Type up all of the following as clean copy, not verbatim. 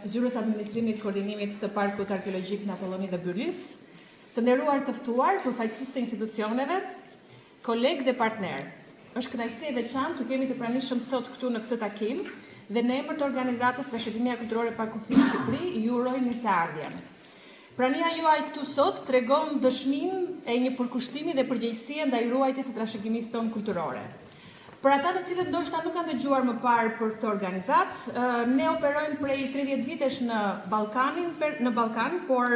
Zyrës Administrimit Koordinimit të Parkut Arkeologjik në Apolloni dhe Byrlis, të nderuar të ftuar, përfaqësues të institucioneve, kolegë dhe partner. Është kënaqësi e veçantë të kemi të pranishëm sot këtu në këtë takim dhe në emër të organizatës Trashëgimia Kulturore Parkufi Shqipëri, ju uroj mirëseardhjen. Prania juaj këtu sot tregon dëshminë e një përkushtimi dhe përgjegjësie ndaj ruajtjes së trashëgimisë tonë kulturore. Për ata të cilët ndoshta nuk kanë dëgjuar më parë për këtë organizat, ne operojmë prej 30 vitesh në Ballkan, por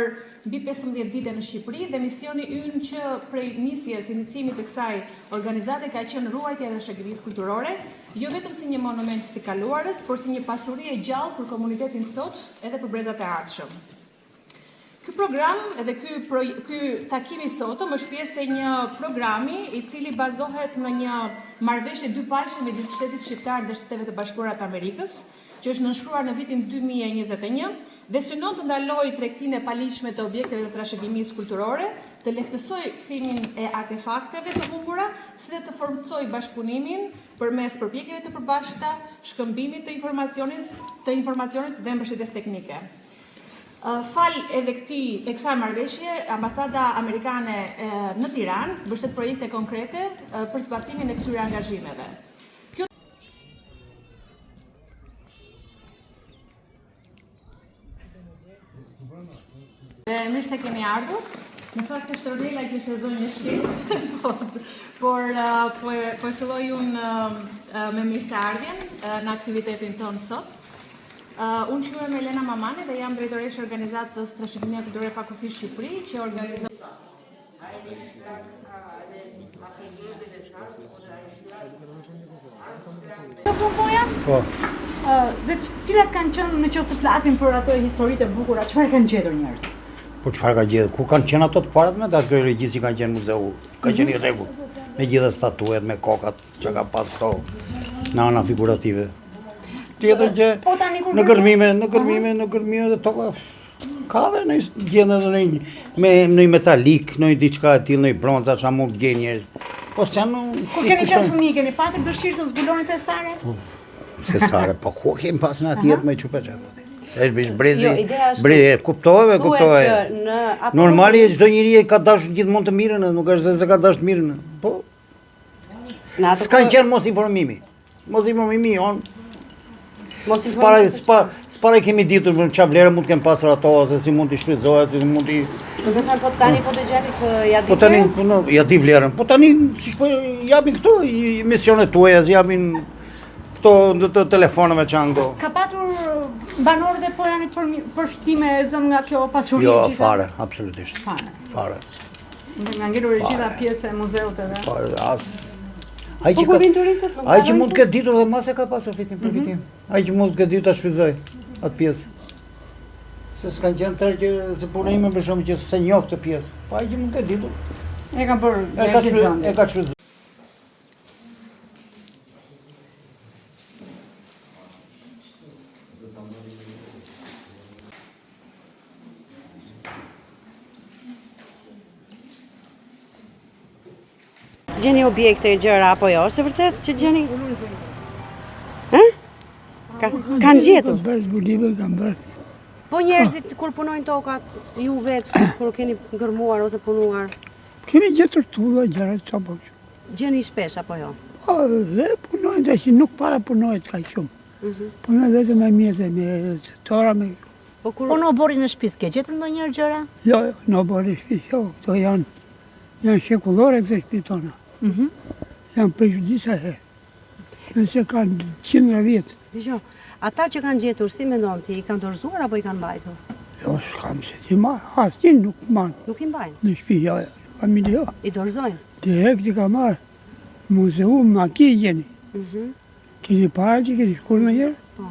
mbi 15 vite në Shqipëri dhe misioni ynë që prej nisjes inicimit të kësaj organizate ka qenë ruajtja e trashëgimisë kulturore, jo vetëm si një monument si kaluarës, por si një pasuri e gjallë për komunitetin sot edhe për brezat e ardhshëm. Ky program edhe ky takimi sotëm është pjesë e një programi i cili bazohet në një marrëveshje dypalshme midis Shtetit Shqiptar dhe Shteteve të Bashkuara të Amerikës, që është nënshkruar në vitin 2021 dhe synon të ndalojë tregtinë e paligjshme të objekteve të trashëgimisë kulturore, të lehtësojë kthimin e artefakteve të humbura, si dhe të forcojë bashkëpunimin përmes përpjekjeve të përbashkëta, shkëmbimit të informacionit dhe mbështetjes teknike. Fal edhe kësaj marrëveshje, Ambasada Amerikane në Tiranë mbështet projekte konkrete për zbatimin e këtyre angazhimeve. Mirë se keni ardhur. Në fakt është Ornela që shërzoi në shtesë, por filloj unë me mirëseardhjen në aktivitetin tonë sot. Unë quhem Elena Mamani dhe jam drejtoresh organizatës Trashëgimia Kulturore Parkufi Shqipëri, që organizon Po. Dhe cilat kanë qenë, nëse flasim për ato historitë e bukura, çfarë kanë gjetur njerëz? Po çfarë ka gjetur? Kur kanë qenë ato të parat me ato arkeologjisë kanë qenë muzeu, ka qenë i rregull. Me gjithë statuet, me kokat që ka pas këto në ana figurative. Tjetër që në gërmime dhe toka ka dhe në gjendë edhe në metalik, në diçka e tillë, në bronza që mund të gjejnë njerëz. Po se janë Kur keni qenë fëmijë, keni pasur dëshirë të zbuloni te Sare? Se Sare, po ku kemi pas në atjet me çupa çat. Se është bish brezi, kuptove. Normali çdo njeri ka dashur gjithmonë të mirën, nuk është se ka dashur të mirën. Po. S'kan qenë mos informimi. S'para kemi ditur për çfarë vlerë mund të kenë pasur ato, ose si mund t'i shfrytëzohet, si mund t'i... Do të thënë, po tani po të gjeni kë ja di vlerën? Po tani, ja di vlerën. Po tani, siç po japin këto misionet tuaja, japin këto të telefonave që janë këto. Ka patur banorët e Pojanit përfitime e zëm nga kjo pasuri? Jo, fare, absolutisht. Fare. Nga ngelur e gjitha pjesë e muzeut edhe. Ai që mund të ketë ditur dhe mas e ka pasur përfitim. Ai që mund të ketë ditur ta shfrytëzoj atë pjesë. Se s'kan qenë tërë që se puna ime për shkak që se njoh këtë pjesë. Po ai që mund të ketë ditur. E ka bërë E ka shfrytëzuar. Gjeni objekte e gjëra apo jo, është vërtet që gjeni? Kanë gjetur? Po njerëzit kur punojnë tokat, ju vetë, kur keni ngërmuar ose punuar? Kemi gjetur tulla gjëra të apo. Gjeni shpesh apo jo? Po, dhe punojnë dhe që nuk para punojnë ka shumë. Punojnë vetëm me mjete, me tora, me... Po në oborin në shtëpisë, ke gjetur ndonjëherë gjëra? Jo, në oborin në shtëpisë, jo, këto janë shekullore këtë shtëpi tona. Janë për disa herë, nëse kanë 100 vjetë. Dgjoj, ata që kanë gjetur, si mendon ti, i kanë dorëzuar apo i kanë mbajtur? Jo, s'kam se ti marrë, asnjë nuk marrë. Nuk i mbajnë? Në shtëpi, jo, familje jo. I dorëzojnë? Direkt i ka marrë, muzeu më aki i gjeni. Keni para që keni shkuar ndonjëherë? Po.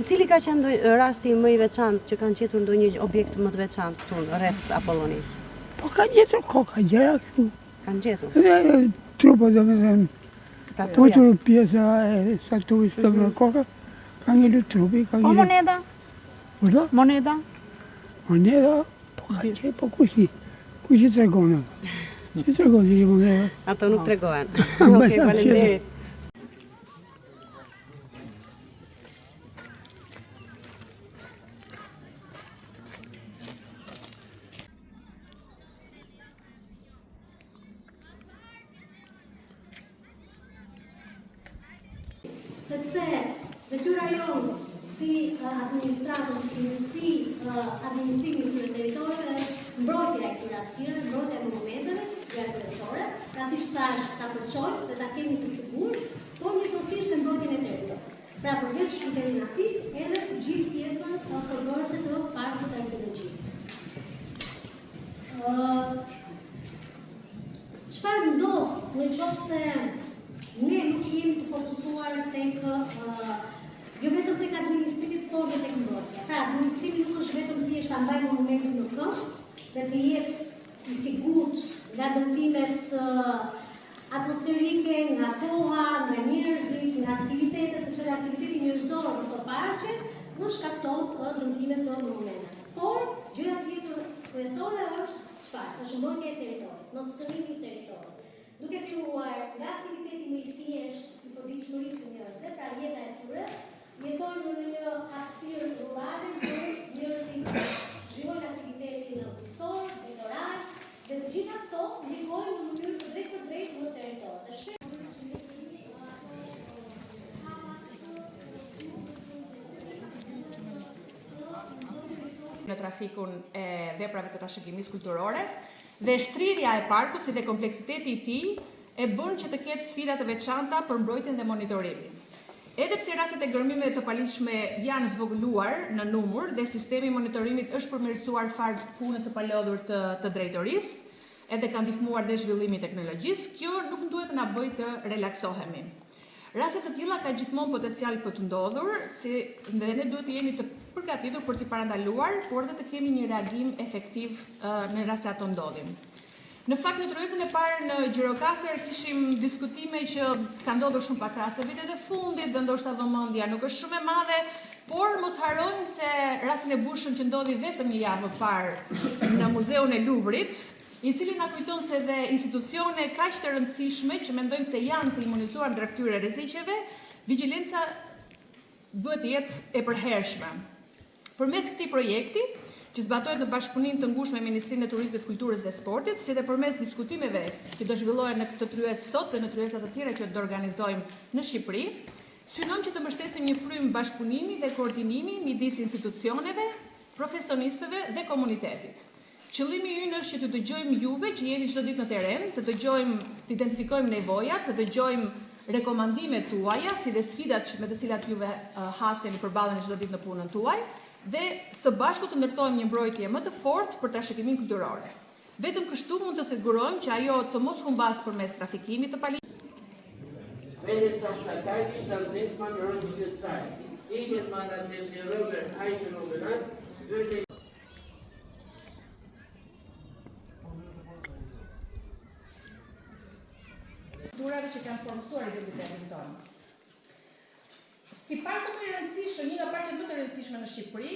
Cili ka qenë rasti më i veçantë që kanë gjetur ndonjë objekt më të veçantë këtu rreth Apollonisë? Po kanë gjetur koka, gjëra këtu. Kanë gjetur? Dhe trupa do me thënë, Statuja? Pjesa e statuis të me koka, ka ngellu trupi, ka ngellu... O moneda? Urdo? Moneda? Moneda, po ka qenë, po kushi tregonë ato. Që tregonë që një moneda? Ato nuk tregohen. Okej, faleminderit. sepse detyra jonë si administrator, si administrimi të territorëve është mbrojtja e këtyre aktësirave, mbrojtja e monumenteve kryesore, pra siç thash, ta përçojmë dhe ta kemi të sigurt, por njëkohësisht e mbrojtjen e territorit. Pra përveç shkëlqyetin aktiv, edhe të gjithë pjesën përbërëse të parkut arkeologjik. Çfarë ndodh nëse ne nuk jemi të fokusuar tek jo vetëm tek administrimi, por edhe tek mbrojtja. Pra, administrimi nuk është vetëm thjesht ta mbajë monumentin në këmbë dhe të jetë i sigurt nga dëmtimet atmosferike, nga koha, nga njerëzit, nga aktivitetet, sepse aktiviteti njerëzor në këto parqe nuk shkakton dëmtime të monumenteve. Por, gjëja tjetër kryesore është çfarë? Është mbrojtja e territorit, moscënimi i territorit. Duke filluar nga aktiviteti më i thjeshtë i përditshmërisë njerëzore, pra jeta e tyre, jetojnë në një hapësirë rurale ku njerëzit zhvillojnë aktiviteti në bujqësor, litoral, dhe të gjitha këto ndikojnë në mënyrë të drejtë në territor. Në trafikun e veprave të trashëgimisë kulturore dhe shtrirja e parkut si dhe kompleksiteti i tij e bën që të ketë sfida të veçanta për mbrojtjen dhe monitorimin. Edhe pse rastet e gërmimeve të paligjshme janë zvogëluar në numër dhe sistemi i monitorimit është përmirësuar far punës së palodhur të drejtorisë, edhe ka ndihmuar dhe zhvillimi i teknologjisë, kjo nuk duhet të na bëjë të relaksohemi. Raste të tilla ka gjithmonë potencial për të ndodhur, dhe ne duhet të jemi të përgatitur për t'i parandaluar, por dhe të kemi një reagim efektiv në rast se ato ndodhin. Në fakt, në tërëzën e parë në Gjirokastër kishim diskutime që ka ndodhur shumë pak raste vitet e fundit, dhe ndoshta vëmendja nuk është shumë e madhe, por mos harrojmë se rastin e Bushëm që ndodhi vetëm një javë më parë në Muzeun e Luvrit, i cili na kujton se dhe institucione kaq të rëndësishme që mendojmë se janë të imunizuar ndër këtyre rreziqeve, vigjilenca duhet të jetë e përhershme. Përmes këtij projekti, që zbatohet në bashkëpunim të ngushtë me Ministrinë e Turizmit, Kulturës dhe Sportit, si dhe përmes diskutimeve që do zhvillohen në këtë tryezë sot dhe në tryeza të tjera që do organizojmë në Shqipëri, synojmë që të mbështesim një frymë bashkëpunimi dhe koordinimi midis institucioneve, profesionistëve dhe komunitetit. Qëllimi ynë është që të dëgjojmë juve që jeni çdo ditë në terren, të dëgjojmë, të identifikojmë nevojat, të dëgjojmë rekomandimet tuaja, si dhe sfidat me të cilat juve haseni përballeni çdo ditë në punën tuaj, dhe së bashku të ndërtojmë një mbrojtje më të fortë për trashëgiminë kulturore. Vetëm kështu mund të sigurojmë që ajo të mos humbas përmes trafikimit të paligjshëm. Wenn es auf Partei ist, dann nimmt man römische Zeit. Ehe man an den Römer eingenommen hat, würde Kulturave që kanë formuar identitetin tonë. Si parku më i rëndësishëm, një nga parqet më të rëndësishme në Shqipëri,